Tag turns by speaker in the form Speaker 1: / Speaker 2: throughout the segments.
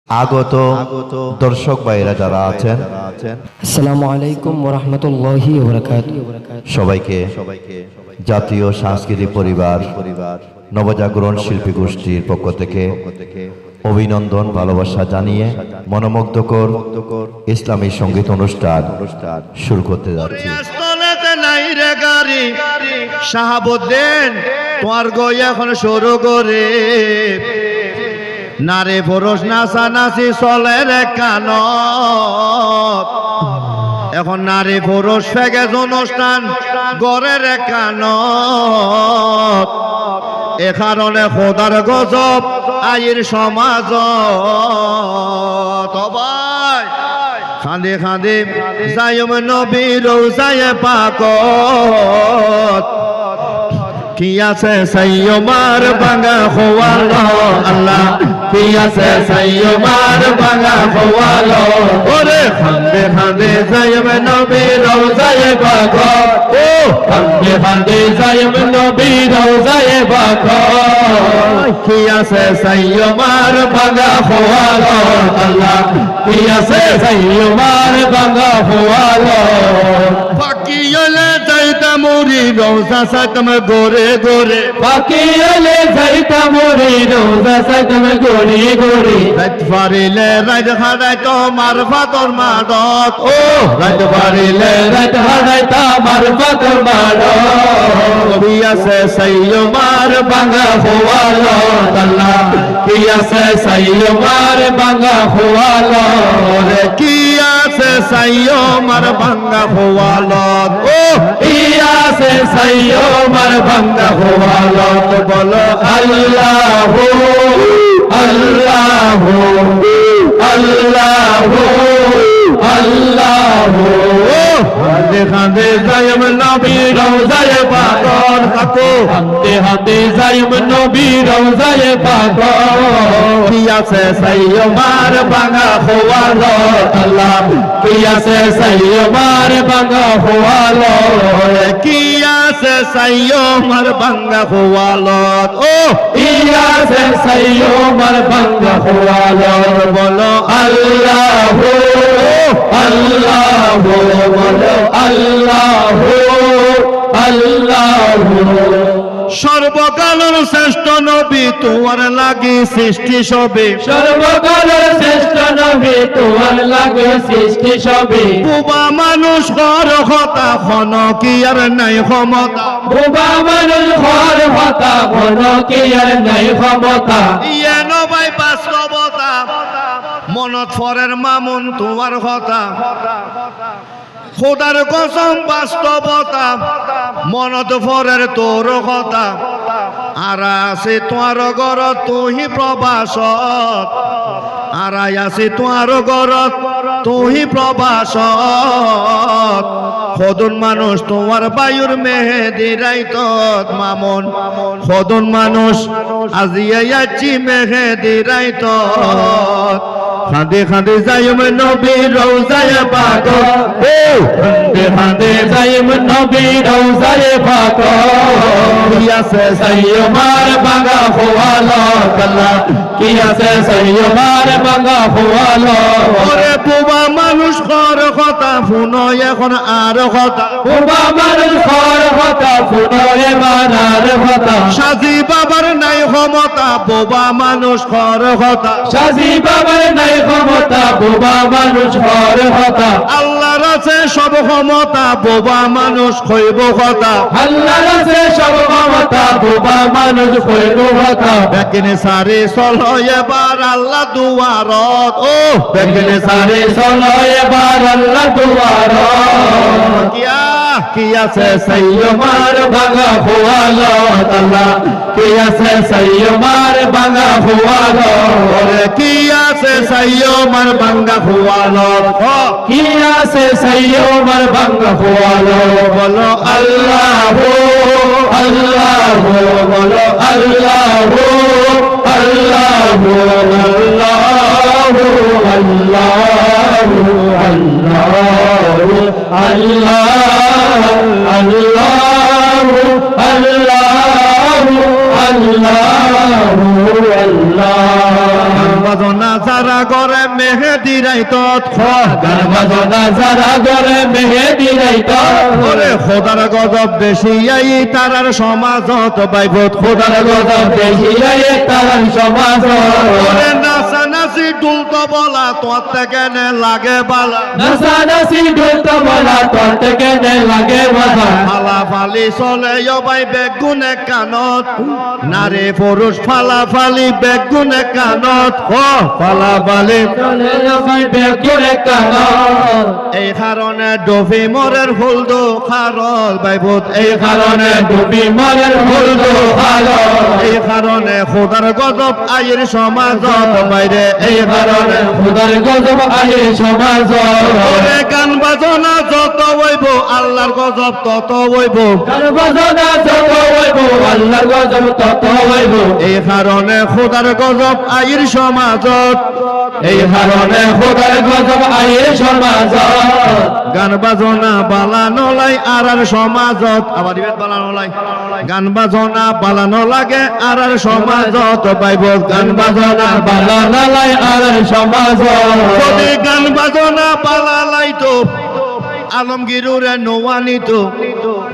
Speaker 1: আগত দর্শক ভাইরা যারা আছেন,
Speaker 2: আসসালামু আলাইকুম ওয়া রাহমাতুল্লাহি ওয়া বারাকাতুহু।
Speaker 1: সবাইকে জাতীয় সাংস্কৃতিক পরিবার নবজাগরণ শিল্পী গোষ্ঠীর পক্ষ থেকে অভিনন্দন, ভালোবাসা জানিয়ে মনোমুগ্ধকর ইসলামী সঙ্গীত অনুষ্ঠান শুরু করতে যাচ্ছি।
Speaker 3: শাহাবুদ্দিন তোমার গই এখন শুরু করে নারে পুরুষ নাচানাচি চলে রে কান, এখন নারী পুরুষ ফেগেজ অনুষ্ঠান গড়ে রে কান। এ কারণে খোদার গজব আইর সমাজ তবাই খাঁদে খাঁদে যাইম নবী রোজায়ে পাকত। কি আছে সাইয়মার বাঙ্গা খোয়ালো আল্লাহ, কি আছে সাইয়মার বাঙ্গা খোয়ালো। ওরে খান্দে খান্দে যাইম নবী রোজায়ে পাকত, ও খান্দে খান্দে যাইম নবী রোজায়ে পাকত। কি আছে সাইয়মার বাঙ্গা খোয়ালো আল্লাহ, কি আছে সাইয়মার বাঙ্গা খোয়ালো। পাকিয়লে যাইতা মুরি রোজা সাতম গোরে গোরে,
Speaker 2: পাকিয়ালে যাইতা মোরে রোজা সাতম গোরে গোরে।
Speaker 3: রাত ফারিলে রাত হারাই তোমার ফাতর মাদত, ও
Speaker 2: রাত পারিলে রাত হারাইতা মারফাতর মারো।
Speaker 3: কি আছে সাইয়মার
Speaker 2: বাঙ্গা খোয়ালো আল্লাহ, কি আছে সাইয়মার বাঙ্গা খোয়ালো রে।
Speaker 3: কি আছে সাইয়মার বাঙ্গা খোয়ালত, ও
Speaker 2: কি আছে সাইয়মার বাঙ্গা খোয়ালো। বলো আল্লাহু আল্লাহু আল্লাহু আল্লাহু।
Speaker 3: খান্দে খান্দে যাইম নবী রওজায়ে পাকর কাকো,
Speaker 2: হাতে হাতে যাইম নবী রওজায়ে পাকর।
Speaker 3: কি আছে সাইয়মার বাঙ্গা খোয়ালো
Speaker 2: আল্লাহ, কি আছে সাইয়মার বাঙ্গা খোয়ালো।
Speaker 3: কি আছে সাইয়মার বাঙ্গা খোয়ালত, ও
Speaker 2: কি আছে সাইয়মার বাঙ্গা খোয়ালো।
Speaker 3: বলো
Speaker 2: আল্লাহু আল্লাহু বলো আল্লাহু আল্লাহু।
Speaker 3: সর্বকালের শ্রেষ্ঠ নবী তোমার লাগি সৃষ্টি সবে,
Speaker 2: সর্বকালের শ্রেষ্ঠ নবী তোমার লাগে সৃষ্টি সবে।
Speaker 3: বুবা মানুষ ঘর হতা খন কি আর নাই ক্ষমতা,
Speaker 2: বোবা মানুষ ঘর হতা ঘন কি আর নাই ক্ষমতা।
Speaker 3: ইয়ে নবাই বাস্তবতা মনত ফরের মামুন তোমার কথা। খোদার কসম বাস্তবতা মনত ফরের তোর কথা। আর আছে তোমার ঘরত তুহি প্রবাসত, আরাই আছে তোমার ঘরত তুহি প্রবাসত। খদুন মানুষ তোমার বায়ুর মেহেদি রাইতত মামুন, খদুন মানুষ আজিয়া যাচ্ছি মেহেদি রাইতত। খাঁদে খাঁদে যাইম নবী রওজায়ে পাকত,
Speaker 2: হাতে হাতে যাইম নবী রওজায়ে পাকত।
Speaker 3: কি আছে
Speaker 2: সাইয়মার বাঙ্গা খোয়ালো আল্লাহ, কি আছে সাইয়মার বাঙ্গা খোয়ালো।
Speaker 3: ওরে বুবা মানুষ ঘর কথা শুনো এখন আর কথা।
Speaker 2: বোবা মানুষ ঘর হতা শুনো এবার আর হতা।
Speaker 3: সাজি বাবার নাই ক্ষমতা, বোবা মানুষ ঘর কথা।
Speaker 2: সাজি বাবার নাই ক্ষমতা, বোবা মানুষ ঘর হতা।
Speaker 3: আল্লাহর আছে সব ক্ষমতা, বোবা মানুষ খইব কথা।
Speaker 2: আল্লাহর আছে সব ক্ষমতা, বোবা মানুষ কইব হতা।
Speaker 3: বেকিনে সারে চলো এবার আল্লাহ দুয়ারত, ও
Speaker 2: বেগনে সারে চলো এবার আল্লাহ দুয়ারত।
Speaker 3: কি আছে
Speaker 2: সাইয়মার বাঙ্গা খোয়ালো আল্লাহ, কি আছে সাইয়মার বাঙ্গা খোয়ালো।
Speaker 3: কি আছে সাইয়মার বাঙ্গা খোয়ালত,
Speaker 2: কি আছে সাইয়মার বাঙ্গা খোয়ালো।
Speaker 3: বলো
Speaker 2: আল্লাহু আল্লাহু বলো আল্লাহু আল্লাহু আল্লাহু আল্লাহু আল্লাহু আল্লাহু আল্লাহু আল্লাহু আল্লাহু আল্লাহ।
Speaker 3: বাজনা যারা যারা করে মেহেদি রাইতত
Speaker 2: গান বাজনা যারা করে মেহেদি রাইতো
Speaker 3: ওরে খোদার গজব বেশি এই তারার সমাজত বাইবত খোদার গজব
Speaker 2: বেশি রে তার সমাজ
Speaker 3: ওরে নাচা নাচি ডুলতো বলা তোর থেকে নে লাগে বালা
Speaker 2: নাসানাসি ঢুলতো বলা তোর থেকে নে লাগে বাধা
Speaker 3: ফালা ফালি চলে বাই বেগুনে কানত নারী পুরুষ ফালা ফালি বেগুনে কানত ও ফালা ফালি
Speaker 2: চলে যাবি বেগুনে কানো
Speaker 3: এই কারণে ডফি মরের ফুল দো খারল বাইবত এই কারণে
Speaker 2: ডুবি মরের ফুল দো ভালো
Speaker 3: এই কারণে খোদার গজব আইর সমাজত বাইরে এই কারণে
Speaker 2: খুদার গজব আয়ে সমাজ
Speaker 3: ওরে গান বাজনা যত হইব আল্লাহর গজব তত হইব
Speaker 2: গান বাজনা যত হইব আল্লাহর গজব তত হইব
Speaker 3: এই কারণে খোদার গজব আইর সমাজত
Speaker 2: এই কারণে খুদার গজব আয়ে সমাজ
Speaker 3: গান বাজনা বালানো লাই আর সমাজত আবার ইবেত বালানো লাই গান বাজনা বালানো লাগে আর সমাজত পাইব গান বাজনা
Speaker 2: বালা নালাই আর সমাজ
Speaker 3: যদি গান বাজনা বালালাই তো আলমগীরে নোয়ানিত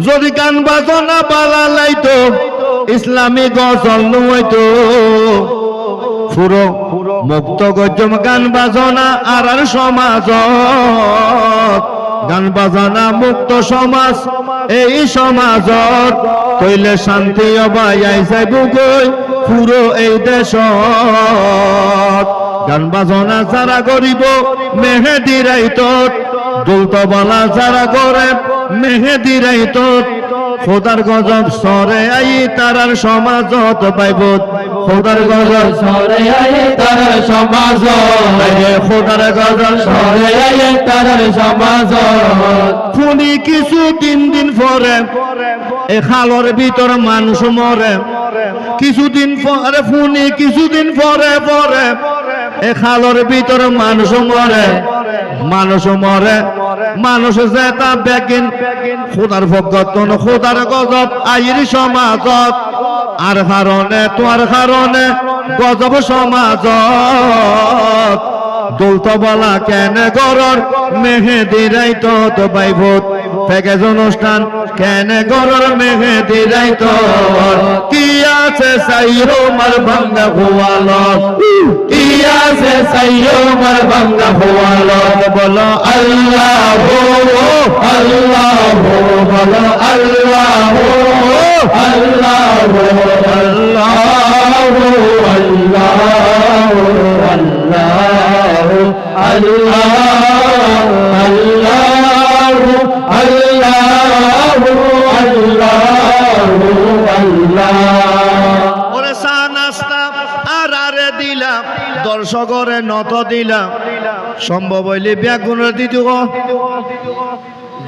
Speaker 3: যদি গান বাজনা বালালাই তো ইসলামী গজল নইতো পুরো মুক্ত গজম গান বাজনা আর সমাজত গান বাজনা মুক্ত সমাজ এই সমাজত কইলে শান্তি অবাই যাইব গই পুরো এই দেশত গান বাজনা যারা করিব মেহেদি রাইতত দুলতবালা যারা করে মেহেদি রাইতত খোদার গজব সরে আই তারার সমাজত পাইব খোদার গজব
Speaker 2: সরে আয়ে তার সমাজ
Speaker 3: খোদার গজব
Speaker 2: সরে আয়ে তার সমাজ
Speaker 3: ফুনি কিছু দিন পরে এ খালর ভিতর মানুষ মরে কিছুদিন পরে ফুনি কিছুদিন পরে পরে এ খালর ভিতর মানুষ মরে মানুষ যেটা বেগিন খোদার ভগতন খোদার গজব আইর সমাজত আর কারণে তোর কারণে গজব সমাজত দুলতো বলা কেন গরর মেহেদি রাইতো তো বাইভূত প্যাকেজ অনুষ্ঠান কেন গরর মেহেদি রাইতো কি আছে সাইরো মার ভাঙ্গা গোয়ালত
Speaker 2: কি আছে সাইয়ো মার ভাঙ্গা হোয়ালত
Speaker 3: বলো
Speaker 2: আল্লাহ আল্লাহ বলো আল্লাহ আল্লাহ আল্লাহ
Speaker 3: ওরে চা নাস্তা আর আরে দিলাম দর্শকরে নত দিলাম সম্ভব হইলে ব্যাগুনের দিদি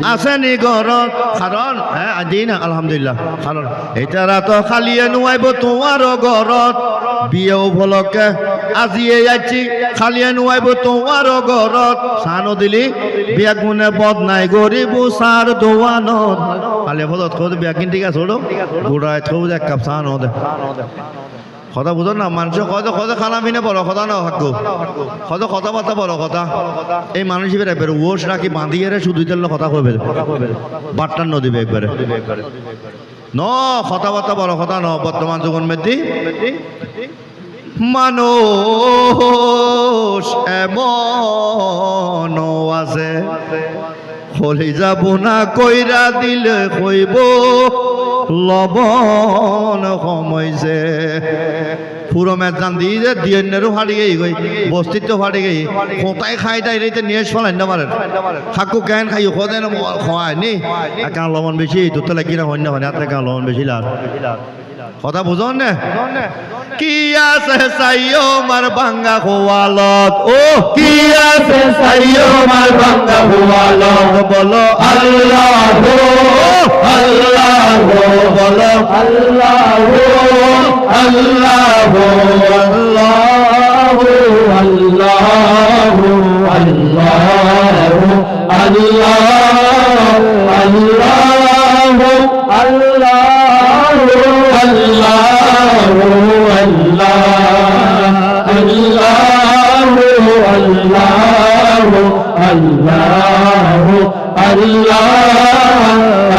Speaker 3: আসেনি ঘরত কারণ হ্যাঁ দিই না আলহামদুলিল্লাহ কারণ এটারা তো খালিয়ে নুয়াইব তোমারও ঘরত বিয়ে উপলক্ষে আজিয়ে যাচ্ছি খালিয়ে নুয়াইব তোমারও ঘরত সানো দিলি বেগুনে বদ নাই গরিব সার দোয়ানত খালিয়ে ফলত খোঁজ বেগুন ঠিক আছে ছোড়ো গুড়ায় থৌ এক কাপ সানো দে কথা বুঝো না মানুষ কত খানা পিনে বড় কথা না থাকো কথাবার্তা বড় কথা এই মানুষ বের ওষ রাখি বাঁধিয়ে শুধু তেল কথা কবে বাট্টার নদীবে একবারে ন কথাবার্তা বড় কথা ন বর্তমান যুগন মেদি মানুষ এমন আছে হলি যাব না কইরা দিলে কইব লবণ কমাইছে পুরো মেজান দিয়ে দিয়েনেরও ফাড়ি গেই গই বস্তিত ফাড়ি গেই কোথায় খাই তাই রেতে নিয়ে ফলাই না পারে খাকু কেন খাই খোদে না খাওয়ায় নি একা লবণ বেশি দুটো লাগি না হয় না মানে একা লবণ বেশি লাগ কথা বুঝন না কি আছে সাইও মার ভাঙ্গা খোয়ালত ও কি আছে
Speaker 2: সাইয়ো মার ভাঙ্গা হোয়ালত
Speaker 3: বলো
Speaker 2: আল্লাহ আল্লাহ
Speaker 3: বলো
Speaker 2: আল্লাহ আল্লাহ আল্লাহ আল্লাহ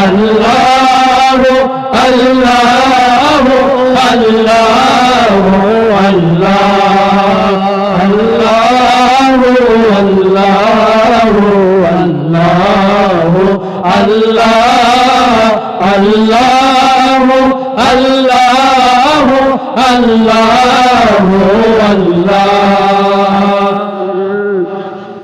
Speaker 2: আল্লাহ আল্লাহ আল্লাহ আল্লাহ